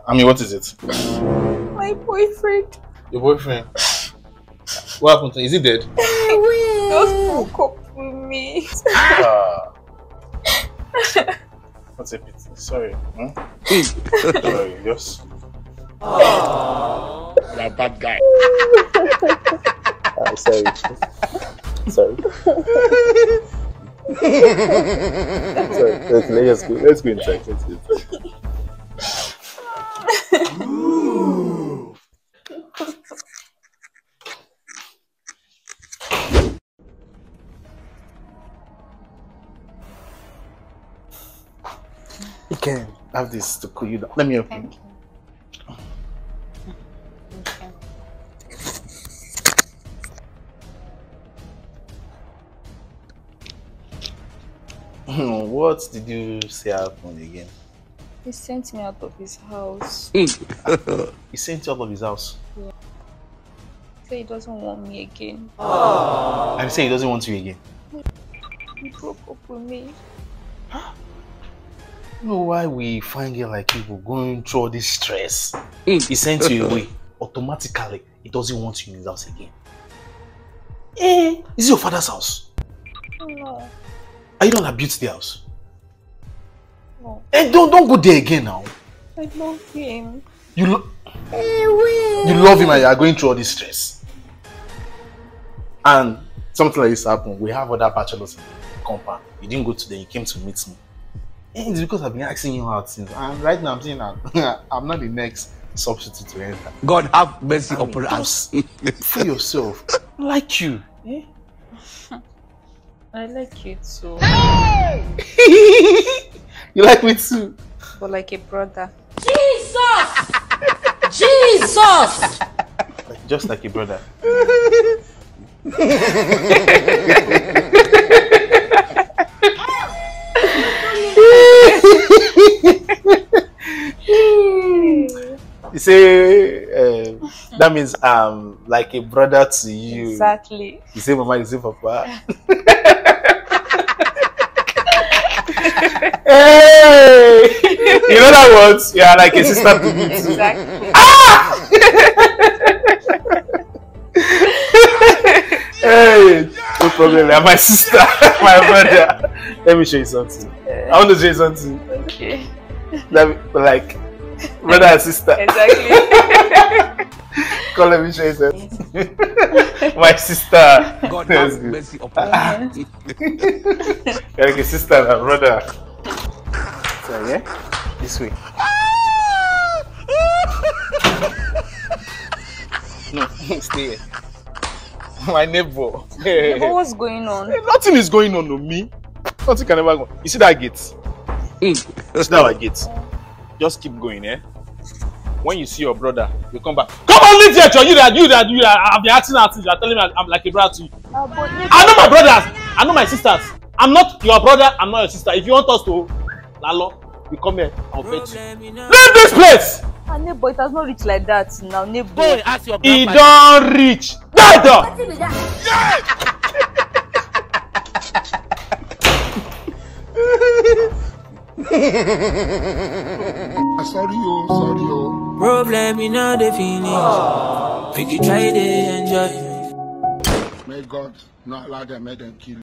I mean, what is it? My boyfriend. Your boyfriend? What happened to him? Is he dead? Just broke up with me. What's a pity? Sorry. Sorry, just. You're a bad guy. Sorry. Sorry. Sorry. Let's go inside. Let's go. You can have this to cool you down. Let me help you. What did you say happened again? He sent me out of his house. He sent you out of his house? Yeah. He said he doesn't want me again. And he said he doesn't want you again? He broke up with me. You know why we find girls like people going through all this stress? He sent you away. Automatically, he doesn't want you in his house again. Is it your father's house? No. Are you the one that built the house? No. Don't go there again now. I love him. You love him and you are going through all this stress. And something like this happened. We have other bachelors in the compound. You didn't go to them, you came to meet me. It's because I've been asking you out since. And right now I'm saying that I'm not the next substitute to enter. God have mercy upon us. For yourself. I like you. I like you too. You like me too? But like a brother. Jesus! Jesus! Just like a brother. You say that means I'm like a brother to you. Exactly. You say mama, you say papa. Hey! You know that words? You are like a sister to me too. Exactly. Hey, no problem. You're my sister, my brother. Let me show you something. I want to show you something. Okay. Like brother and sister. Exactly. Come, let me show you something. My sister. God have mercy upon us. You're like a sister and a brother. So yeah, this way. No, stay here. My neighbor. But what's going on? Nothing is going on to me. Nothing can ever go. You see that gate? You see that gate? Just keep going, eh? When you see your brother, you come back. Come on, leave here, you that I've been acting out. You are telling me I'm like a brother to you. I know my brothers. I know my sisters. I'm not your brother. I'm not your sister. If you want us to, Lalo, you come here. I'll fetch you. Leave this place. Neighbor, it has not reached like that now, neighbor. Boy, ask your He grandfather. don't reach. That door. Sorry, oh. Problem in all the finish. Make you try to enjoy. May God not allow them, make them kill you.